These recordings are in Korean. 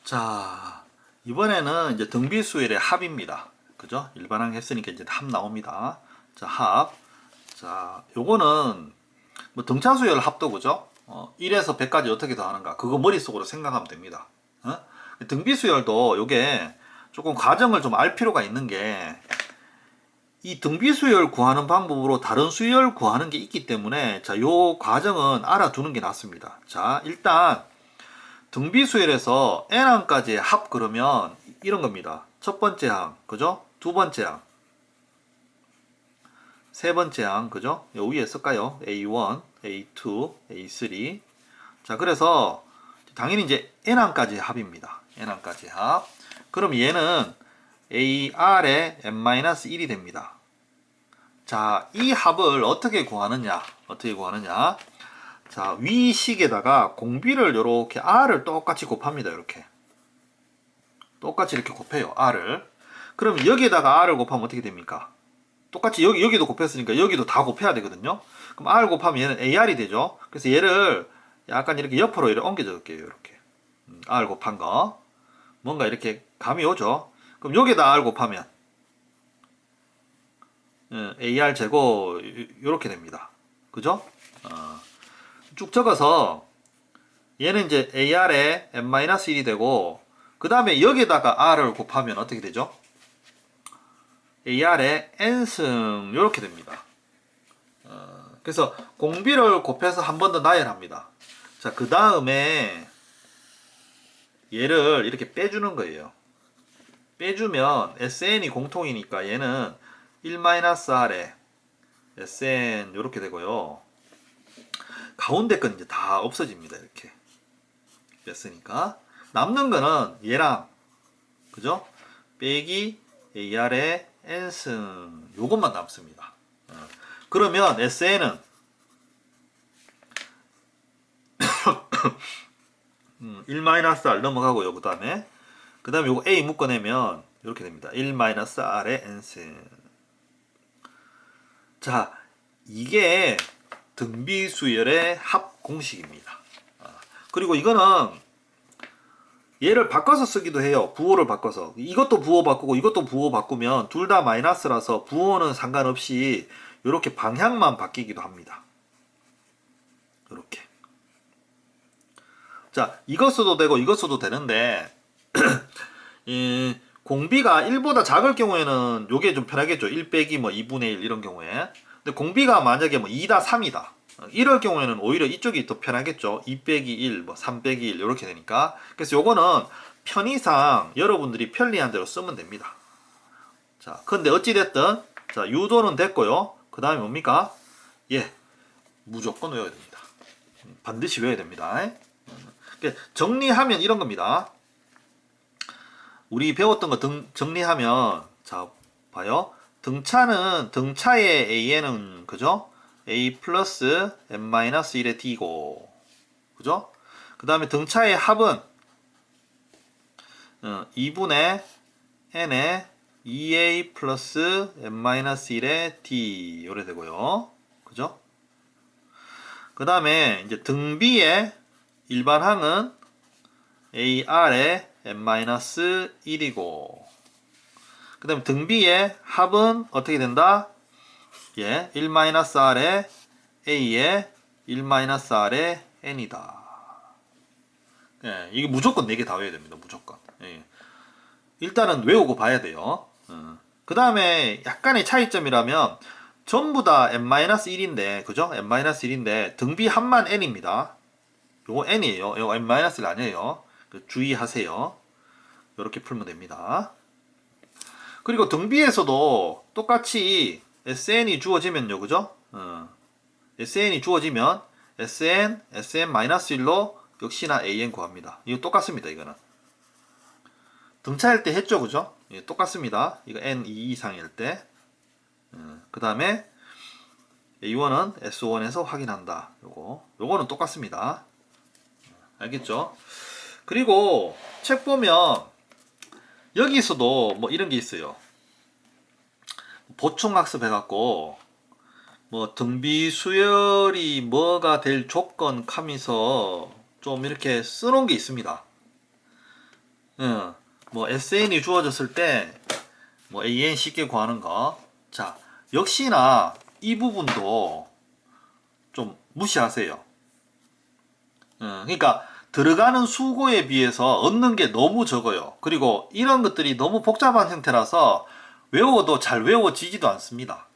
자, 이번에는 이제 등비수열의 합입니다. 그죠? 일반항 했으니까 이제 합 나옵니다. 자, 합. 자, 요거는 뭐 등차수열 합도 그죠? 1에서 100까지 어떻게 더하는가? 그거 머릿속으로 생각하면 됩니다. 어? 등비수열도 요게 조금 과정을 좀 알 필요가 있는 게 이 등비수열 구하는 방법으로 다른 수열 구하는 게 있기 때문에 자, 요 과정은 알아두는 게 낫습니다. 자, 일단 등비수열에서 n항까지의 합 그러면 이런 겁니다. 첫 번째 항, 그죠? 두 번째 항, 세 번째 항, 그죠? 요 위에 쓸까요? A1, A2, A3. 자, 그래서 당연히 이제 n항까지의 합입니다. n항까지의 합. 그럼 얘는 AR의 n-1이 됩니다. 자, 이 합을 어떻게 구하느냐? 어떻게 구하느냐? 자, 위 식에다가 공비를 이렇게 r을 똑같이 곱합니다. 이렇게 똑같이 이렇게 곱해요. r을. 그럼 여기에다가 r을 곱하면 어떻게 됩니까? 똑같이 여기도 곱했으니까 여기도 다 곱해야 되거든요. 그럼 r 곱하면 얘는 ar이 되죠. 그래서 얘를 약간 이렇게 옆으로 이렇게 옮겨 줄게요. 이렇게 r 곱한 거 뭔가 이렇게 감이 오죠. 그럼 여기에다 r 곱하면 ar 제곱 이렇게 됩니다. 그죠? 쭉 적어서 얘는 이제 ar의 n-1이 되고 그 다음에 여기에다가 r을 곱하면 어떻게 되죠? ar의 n승 이렇게 됩니다. 그래서 공비를 곱해서 한 번 더 나열합니다. 자, 그 다음에 얘를 이렇게 빼주는 거예요. 빼주면 sn이 공통이니까 얘는 1-r에 sn 이렇게 되고요. 가운데 건 이제 다 없어집니다. 이렇게 뺐으니까 남는 거는 얘랑 그죠? 빼기 ar의 n승 요것만 남습니다. 그러면 sn은 1-r 넘어가고요. 그 다음에 요거 a 묶어내면 이렇게 됩니다. 1-r의 n승. 자, 이게 등비수열의 합 공식입니다. 그리고 이거는 얘를 바꿔서 쓰기도 해요. 부호를 바꿔서. 이것도 부호 바꾸고 이것도 부호 바꾸면 둘 다 마이너스라서 부호는 상관없이 이렇게 방향만 바뀌기도 합니다. 이렇게. 자, 이것 써도 되고 이것 써도 되는데 공비가 1보다 작을 경우에는 요게 좀 편하겠죠. 1 빼기 뭐 2분의 1 이런 경우에. 근데 공비가 만약에 뭐 2다 3이다. 이럴 경우에는 오히려 이쪽이 더 편하겠죠. 2 빼기 1, 뭐 3 빼기 1 이렇게 되니까. 그래서 요거는 편의상 여러분들이 편리한 대로 쓰면 됩니다. 자, 근데 어찌됐든 자, 유도는 됐고요. 그 다음에 뭡니까? 예, 무조건 외워야 됩니다. 반드시 외워야 됩니다. 정리하면 이런 겁니다. 우리 배웠던 거 정리하면 자 봐요. 등차는 등차의 a는 그죠? a 플러스 n-1의 d고 그죠? 그 다음에 등차의 합은 2분의 n의 2a 플러스 n-1의 d 요래 되고요. 그죠? 그 다음에 이제 등비의 일반항은 ar의 n-1이고 그 다음에 등비의 합은 어떻게 된다? 예, 1-r의 a의 1-r의 n이다. 예, 이게 무조건 4개 다 외워야 됩니다. 무조건. 예. 일단은 외우고 봐야 돼요. 그 다음에 약간의 차이점이라면 전부 다 n-1인데 그죠? n-1인데 등비 합만 n입니다. 요거 n이에요. 요거 n-1 아니에요. 주의하세요. 이렇게 풀면 됩니다. 그리고 등비에서도 똑같이 sn이 주어지면요, 그죠? sn이 주어지면 sn, sn-1로 역시나 an 구합니다. 이거 똑같습니다, 이거는. 등차일 때 했죠, 그죠? 예, 똑같습니다. 이거 n 2 이상일 때. 그 다음에 a1은 s1에서 확인한다. 요거는 똑같습니다. 알겠죠? 그리고 책 보면 여기서도 뭐 이런 게 있어요. 보충학습 해갖고 뭐 등비 수열이 뭐가 될 조건 하면서 좀 이렇게 써놓은 게 있습니다. 뭐 SN이 주어졌을 때 뭐 AN 쉽게 구하는 거. 자, 역시나 이 부분도 좀 무시하세요. 그러니까 들어가는 수고에 비해서 얻는 게 너무 적어요. 그리고 이런 것들이 너무 복잡한 형태라서 외워도 잘 외워지지도 않습니다.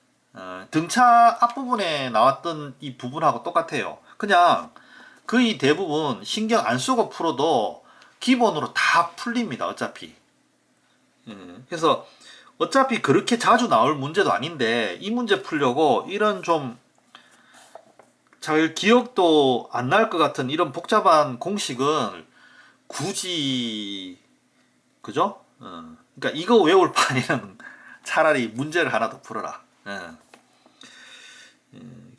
등차 앞부분에 나왔던 이 부분하고 똑같아요. 그냥 거의 대부분 신경 안 쓰고 풀어도 기본으로 다 풀립니다. 어차피. 그래서 어차피 그렇게 자주 나올 문제도 아닌데 이 문제 풀려고 이런 좀 잘 기억도 안 날 것 같은 이런 복잡한 공식은 굳이 그죠? 그러니까 이거 외울 바에는 차라리 문제를 하나 더 풀어라.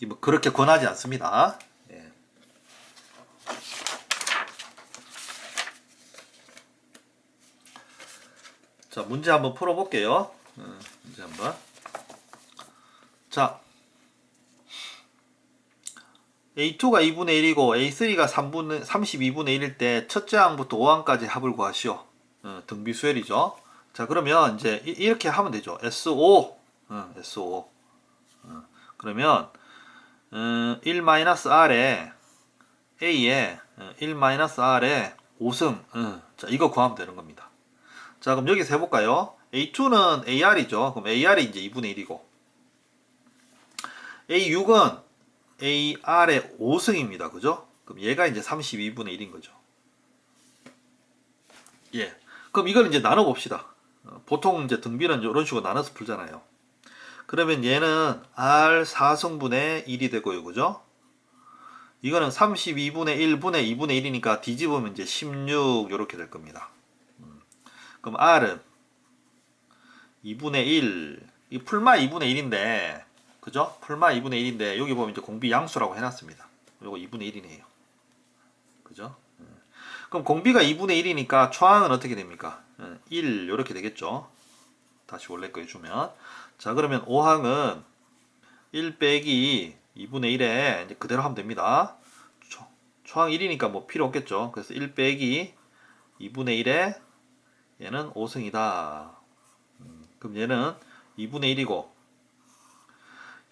뭐 그렇게 권하지 않습니다. 예. 자, 문제 한번 풀어볼게요. 문제 한번. 자, A2가 2분의 1이고 A3가 32분의 1일 때 첫째 항부터 5항까지 합을 구하시오. 등비수열이죠. 자, 그러면 이제 이렇게 하면 되죠. SO. SO. 그러면 1-R에 A에 1-R에 5승. 자, 이거 구하면 되는 겁니다. 자, 그럼 여기서 해볼까요? A2는 AR이죠. 그럼 AR이 이제 2분의 1이고 A6은 AR의 5승입니다. 그죠? 그럼 얘가 이제 32분의 1인 거죠. 예. 그럼 이걸 이제 나눠봅시다. 보통 이제 등비는 이런 식으로 나눠서 풀잖아요. 그러면 얘는 R 4승분의 1이 되고요. 그죠? 이거는 32분의 1분의 2분의 1이니까 뒤집으면 이제 16 이렇게 될 겁니다. 그럼 R은 2분의 1, 이 풀마 2분의 1인데 그죠? 풀마 2분의 1인데 여기 보면 이제 공비 양수라고 해놨습니다. 요거 2분의 1이네요. 그죠? 그럼 공비가 2분의 1이니까 초항은 어떻게 됩니까? 1 이렇게 되겠죠. 다시 원래 거 해주면 자, 그러면 5항은 1 빼기 2분의 1에 이제 그대로 하면 됩니다. 초항 1이니까 뭐 필요 없겠죠. 그래서 1 빼기 2분의 1에 얘는 5승이다. 그럼 얘는 2분의 1이고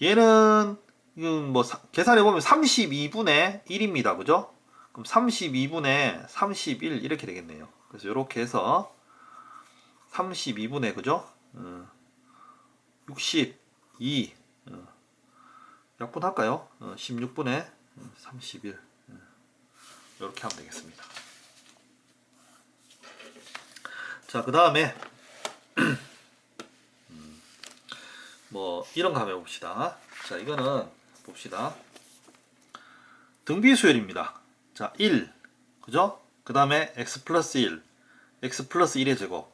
얘는 뭐 계산해보면 32분의 1입니다. 그죠? 그럼 32분의 31 이렇게 되겠네요. 그래서 이렇게 해서 32분의 그죠? 62 약분할까요? 16분의 31 이렇게 하면 되겠습니다. 자, 그 다음에 뭐 이런 거 한번 해봅시다. 자, 이거는 봅시다. 등비수열입니다. 자, 1 그죠? 그 다음에 x 플러스 1 x 플러스 1의 제곱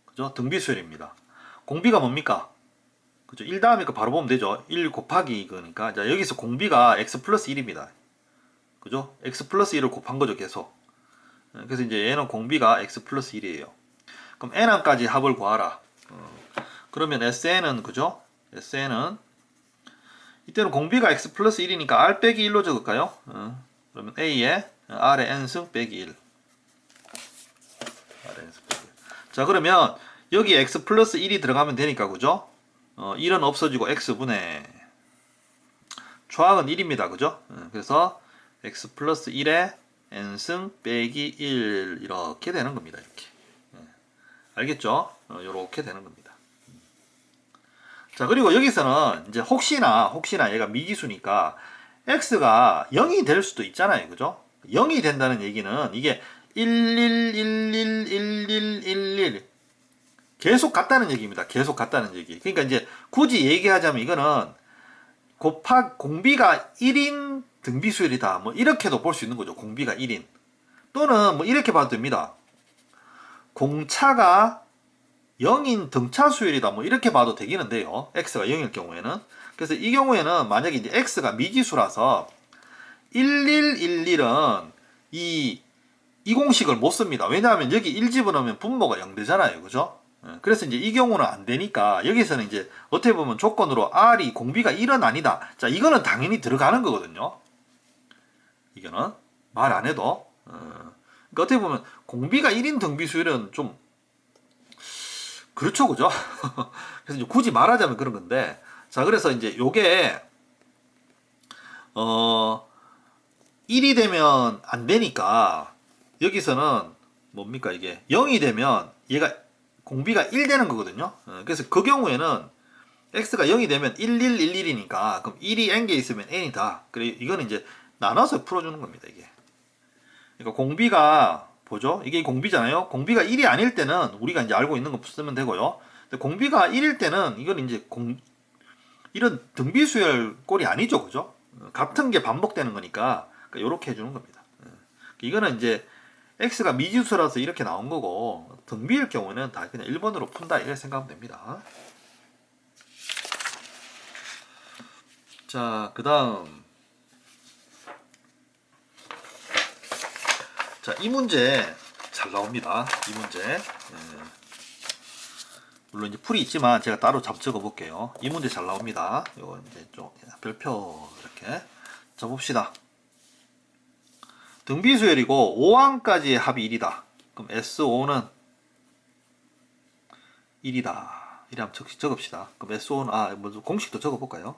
그죠? 등비수열입니다. 공비가 뭡니까? 그죠? 1 다음에 거 바로 보면 되죠. 1 곱하기 이거니까. 자, 여기서 공비가 x 플러스 1입니다. 그죠? x 플러스 1을 곱한 거죠, 계속. 그래서 이제 얘는 공비가 x 플러스 1이에요. 그럼 n항까지 합을 구하라. 그러면 SN은 그죠? SN은 이때는 공비가 x 플러스 1이니까 r 빼기 1로 적을까요? 그러면 A에 R의 n승 빼기 1. R의 n승 빼기 1. 자, 그러면 여기 x 플러스 1이 들어가면 되니까 그죠? 1은 없어지고 x분의 초항은 1입니다. 그죠? 그래서 x 플러스 1에 n승 빼기 1 이렇게 되는 겁니다. 이렇게. 알겠죠? 이렇게 되는 겁니다. 자, 그리고 여기서는 이제 혹시나 얘가 미지수니까 x가 0이 될 수도 있잖아요. 그죠? 0이 된다는 얘기는 이게 11111111 계속 같다는 얘기입니다. 계속 같다는 얘기. 그러니까 이제 굳이 얘기하자면 이거는 공비가 1인 등비수열이다. 뭐 이렇게도 볼 수 있는 거죠. 공비가 1인. 또는 뭐 이렇게 봐도 됩니다. 공차가 0인 등차수열이다. 뭐 이렇게 봐도 되기는데요. x가 0일 경우에는. 그래서 이 경우에는 만약에 이제 x가 미지수라서 1111은 이 공식을 못 씁니다. 왜냐하면 여기 1 집어넣으면 분모가 0 되잖아요. 그죠? 그래서 이제 이 경우는 안 되니까 여기서는 이제 어떻게 보면 조건으로 R이 공비가 1은 아니다. 자, 이거는 당연히 들어가는 거거든요. 이거는 말 안 해도. 그러니까 어떻게 보면 공비가 1인 등비수열은 좀 그렇죠, 그죠? 그래서 이제 굳이 말하자면 그런 건데, 자, 그래서 이제 요게 1이 되면 안 되니까 여기서는 뭡니까 이게 0이 되면 얘가 공비가 1 되는 거거든요. 그래서 그 경우에는 x가 0이 되면 1, 1, 1, 1이니까 그럼 1이 n개 있으면 n이다. 그래 이거는 이제 나눠서 풀어주는 겁니다. 이게. 그러니까 공비가 보죠. 이게 공비잖아요. 공비가 1이 아닐 때는 우리가 이제 알고 있는 거 쓰면 되고요. 근데 공비가 1일 때는 이건 이제 이런 등비수열 꼴이 아니죠, 그죠? 같은 게 반복되는 거니까 이렇게 해주는 겁니다. 이거는 이제 x가 미지수라서 이렇게 나온 거고 등비일 경우는 다 그냥 1번으로 푼다 이렇게 생각하면 됩니다. 자, 그 다음 자, 이 문제 잘 나옵니다. 이 문제 물론 이제 풀이 있지만 제가 따로 적어 볼게요. 이 문제 잘 나옵니다. 이거 이제 좀 별표 이렇게 적읍시다. 등비수열이고 5항까지의 합이 1이다. 그럼 SO는 1이다. 이래 한번 적읍시다. 그럼 SO는 먼저 공식도 적어볼까요?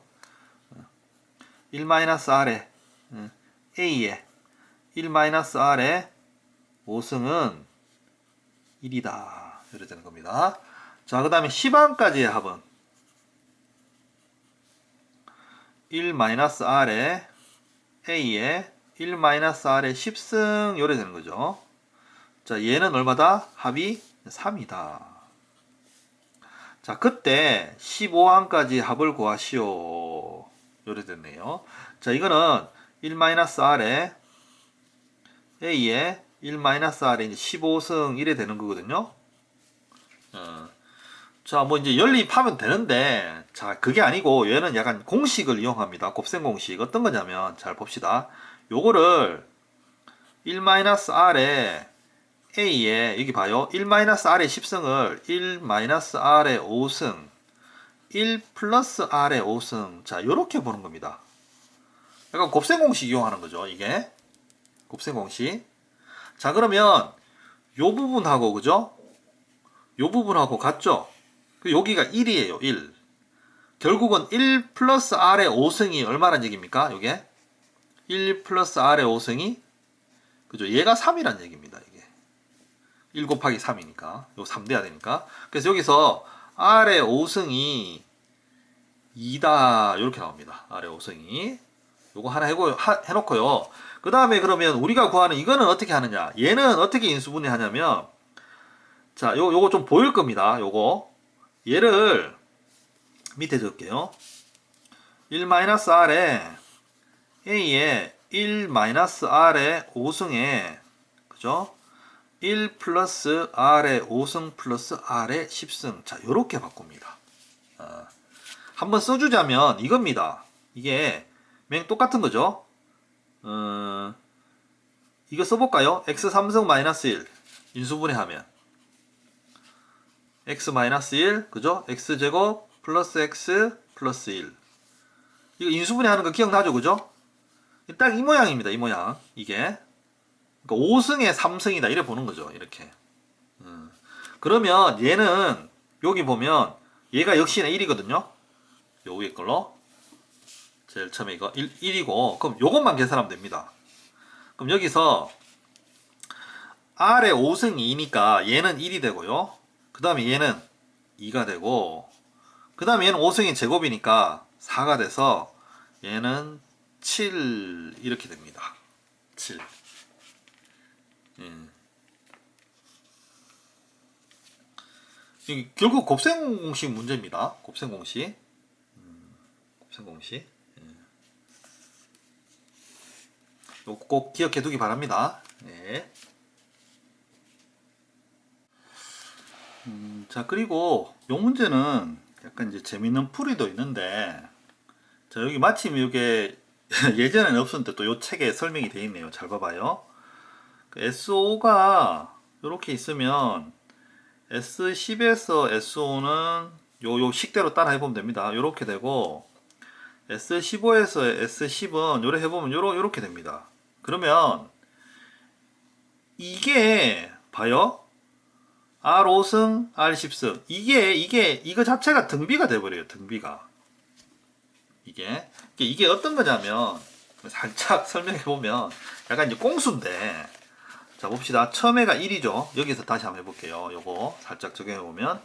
1-R에 A에 1-R에 5승은 1이다. 이렇게 되는 겁니다. 자, 그 다음에 10항까지의 합은 1-R에 A에 1-R에 10승 요래 되는 거죠. 자, 얘는 얼마다? 합이 3이다. 자, 그때 15항까지 합을 구하시오. 요래 됐네요. 자, 이거는 1-R에 A에 1-R에 이제 15승 이래 되는 거거든요. 자, 뭐 이제 연립하면 되는데, 자, 그게 아니고 얘는 약간 공식을 이용합니다. 곱셈 공식. 어떤 거냐면, 잘 봅시다. 요거를 1-R에 A에, 여기 봐요. 1-R의 10승을 1-R의 5승, 1 플러스 R의 5승. 자, 요렇게 보는 겁니다. 약간 곱셈 공식 이용하는 거죠, 이게. 곱셈 공식. 자, 그러면 요 부분하고, 그죠? 요 부분하고 같죠? 여기가 1이에요, 1. 결국은 1 플러스 R의 5승이 얼마란 얘기입니까? 요게 1 플러스 R의 5승이 그죠? 얘가 3이란 얘기입니다. 이게 1 곱하기 3이니까 요 3 돼야 되니까. 그래서 여기서 R의 5승이 2다 이렇게 나옵니다. R의 5승이 요거 하나 해놓고요. 그 다음에 그러면 우리가 구하는 이거는 어떻게 하느냐? 얘는 어떻게 인수분해 하냐면 자, 요거 좀 보일 겁니다. 요거 얘를 밑에 적을게요. 1-R에 A에 1-R의 5승에 그죠? 1 플러스 R의 5승 플러스 R의 10승. 자, 요렇게 바꿉니다. 한번 써주자면 이겁니다. 이게 맹 똑같은 거죠. 이거 써볼까요? x 3승 마이너스 1 인수분해하면 x 마이너스 1 그죠? x제곱 플러스 x 플러스 1 이거 인수분해하는 거 기억나죠? 그죠? 딱 이 모양입니다. 이 모양 이게 그러니까 5승에 3승이다 이래 보는 거죠. 이렇게 그러면 얘는 여기 보면 얘가 역시나 1이거든요. 요 위에 걸로 제일 처음에 이거 1이고 그럼 요것만 계산하면 됩니다. 그럼 여기서 R의 5승이 2니까 얘는 1이 되고요. 그 다음에 얘는 2가 되고 그 다음에 얘는 5승이 제곱이니까 4가 돼서 얘는 7 이렇게 됩니다. 7 이게 결국 곱셈 공식 문제입니다. 곱셈 공식 곱셈 공식 이거 꼭 기억해 두기 바랍니다. 네. 자, 그리고 요 문제는 약간 이제 재밌는 풀이도 있는데, 자, 여기 마침 이게 예전에는 없었는데 또 요 책에 설명이 되어 있네요. 잘 봐봐요. SO가 이렇게 있으면 S10에서 SO는 요 식대로 따라 해보면 됩니다. 요렇게 되고 S15에서 S10은 요래 해보면 요렇게 됩니다. 그러면 이게 봐요. R5승, R10승. 이거 자체가 등비가 돼버려요. 등비가. 이게 어떤 거냐면, 살짝 설명해보면, 약간 이제 꽁수인데, 자, 봅시다. 처음에가 1이죠. 여기서 다시 한번 해볼게요. 요거 살짝 적용해보면,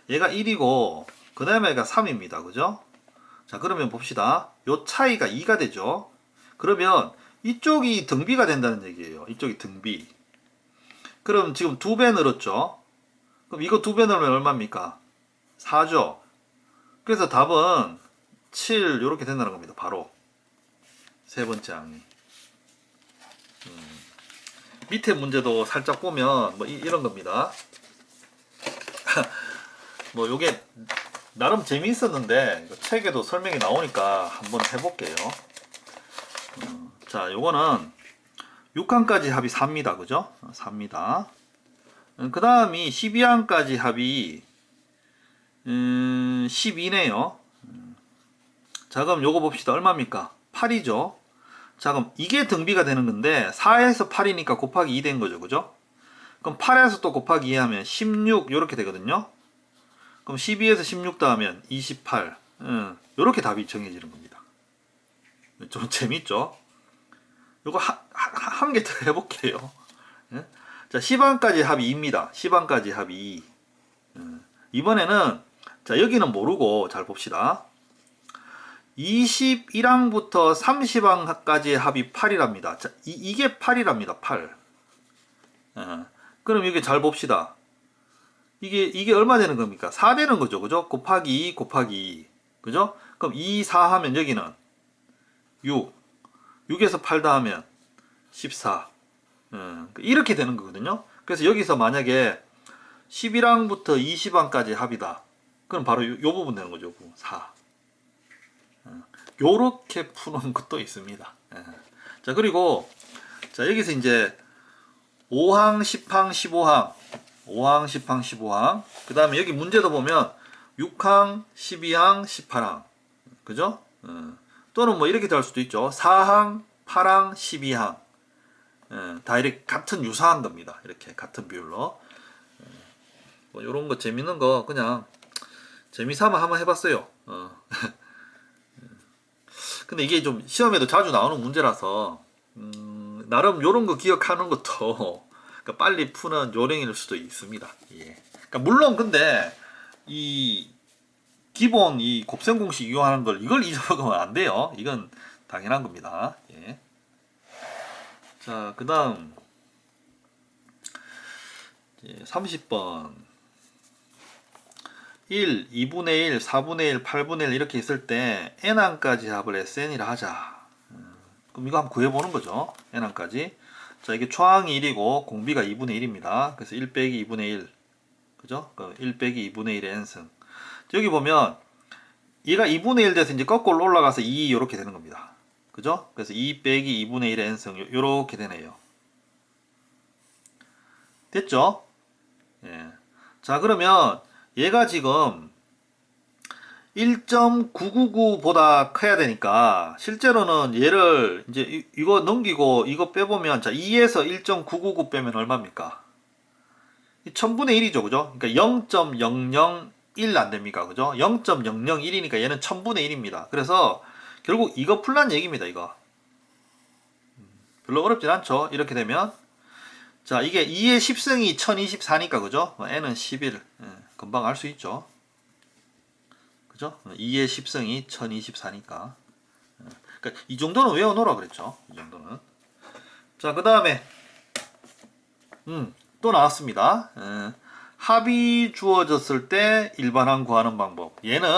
얘가 1이고, 그 다음에가 3입니다. 그죠? 자, 그러면 봅시다. 요 차이가 2가 되죠. 그러면 이쪽이 등비가 된다는 얘기예요. 이쪽이 등비. 그럼 지금 2배 늘었죠. 그럼 이거 2배 넣으면 얼마입니까? 4죠. 그래서 답은 7 이렇게 된다는 겁니다. 바로 세 번째 항이. 밑에 문제도 살짝 보면 뭐 이런 겁니다. 뭐 요게 나름 재미있었는데 책에도 설명이 나오니까 한번 해볼게요. 자, 요거는 6항까지 합이 4입니다. 그죠? 4입니다. 그 다음이 12항까지 합이 12네요. 자, 그럼 요거 봅시다. 얼마입니까? 8이죠. 자, 그럼 이게 등비가 되는 건데 4에서 8이니까 곱하기 2 된 거죠. 그죠? 그럼 8에서 또 곱하기 2 하면 16 요렇게 되거든요. 그럼 12에서 16 더하면 28. 요렇게 답이 정해지는 겁니다. 좀 재밌죠? 요거 한 개 더 해볼게요. 예? 자, 10항까지 합이 2입니다. 10항까지 합이 2. 이번에는 자, 여기는 모르고 잘 봅시다. 21항부터 30항까지의 합이 8이랍니다. 자, 이게 8이랍니다. 8. 그럼 이게 잘 봅시다. 이게 얼마 되는 겁니까? 4 되는 거죠. 그죠? 곱하기 2 곱하기 2. 그죠? 그럼 2, 4 하면 여기는 6. 6에서 8 더하면 14. 이렇게 되는 거거든요. 그래서 여기서 만약에 11항부터 20항까지 합이다. 그럼 바로 요 부분 되는 거죠. 4. 요렇게 푸는 것도 있습니다. 자, 그리고 자, 여기서 이제 5항, 10항, 15항 5항, 10항, 15항 그 다음에 여기 문제도 보면 6항, 12항, 18항 그죠? 또는 뭐 이렇게 될 수도 있죠. 4항, 8항, 12항 다 이렇게 같은 유사한 겁니다. 이렇게 같은 비율로 뭐 요런 거 재밌는 거 그냥 재미삼아 한번 해봤어요. 근데 이게 좀 시험에도 자주 나오는 문제라서 나름 요런 거 기억하는 것도 그러니까 빨리 푸는 요령일 수도 있습니다. 예. 그러니까 물론 근데 이 기본 이 곱셈 공식 이용하는 걸 이걸 잊어먹으면 안 돼요. 이건 당연한 겁니다. 예. 자, 그다음 30번 1, 2분의 1, 4분의 1, 8분의 1 이렇게 있을 때 n항까지 합을 SN이라 하자. 그럼 이거 한번 구해보는 거죠. n항까지. 자, 이게 초항이 1이고 공비가 2분의 1입니다. 그래서 1 빼기 2분의 1. 그죠? 1 빼기 2분의 1의 n승. 여기 보면 얘가 2분의 1 돼서 이제 거꾸로 올라가서 2 이렇게 되는 겁니다. 그죠? 그래서 2 빼기 2분의 1의 n승 요렇게 되네요. 됐죠? 예. 자, 그러면 얘가 지금 1.999보다 커야 되니까 실제로는 얘를 이제 이거 넘기고 이거 빼보면 자 2에서 1.999 빼면 얼마입니까? 1000분의 1이죠. 그죠? 그러니까 0.001 안됩니까? 그죠? 0.001이니까 얘는 1000분의 1입니다. 그래서 결국 이거 풀란 얘기입니다. 이거 별로 어렵진 않죠. 이렇게 되면 자 이게 2의 10승이 1024니까 그죠? n은 11 금방 알 수 있죠. 그죠? 2의 10승이 1024니까 그러니까 이 정도는 외워놓으라 그랬죠. 이 정도는. 자, 그 다음에 또 나왔습니다. 합이 주어졌을 때 일반항 구하는 방법. 얘는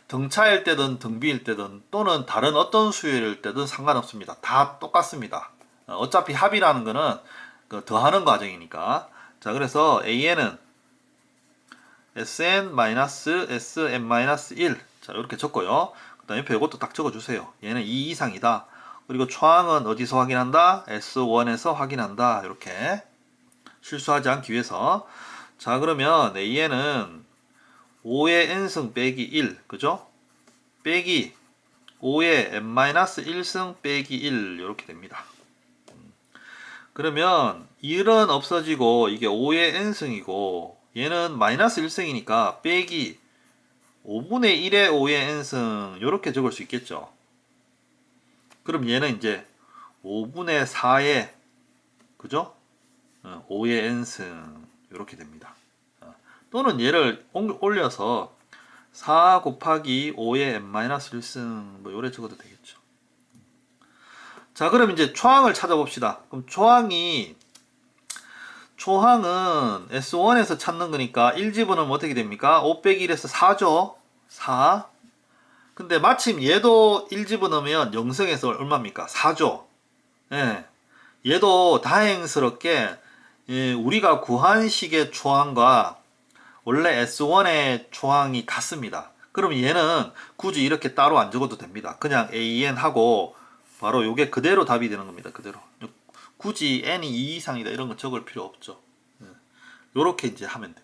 등차일 때든 등비일 때든 또는 다른 어떤 수열일 때든 상관없습니다. 다 똑같습니다. 어차피 합이라는 거는 그 더하는 과정이니까. 자, 그래서 AN은 SN-SM-1 자, 이렇게 적고요. 그 다음에 옆에 이것도 딱 적어주세요. 얘는 2 이상이다. 그리고 초항은 어디서 확인한다? S1에서 확인한다. 이렇게 실수하지 않기 위해서. 자, 그러면 AN은 5의 n승 빼기 1 그죠? 빼기 5의 n-1승 빼기 1 이렇게 됩니다. 그러면 1은 없어지고 이게 5의 n승이고 얘는 마이너스 1승이니까 빼기 5분의 1의 5의 n승 이렇게 적을 수 있겠죠. 그럼 얘는 이제 5분의 4의 그죠? 5의 n승 이렇게 됩니다. 또는 얘를 올려서 4 곱하기 5의 n-1승 뭐 요래 적어도 되겠죠. 자, 그럼 이제 초항을 찾아봅시다. 그럼 초항은 S1에서 찾는 거니까 1 집어넣으면 어떻게 됩니까? 5 빼기 1에서 4죠. 4. 근데 마침 얘도 1 집어넣으면 0승에서 얼마입니까? 4죠. 예. 얘도 다행스럽게 우리가 구한 식의 초항과 원래 S1의 초항이 같습니다. 그럼 얘는 굳이 이렇게 따로 안 적어도 됩니다. 그냥 AN 하고 바로 요게 그대로 답이 되는 겁니다. 그대로. 굳이 n이 2 이상이다 이런 거 적을 필요 없죠. 요렇게 이제 하면 돼.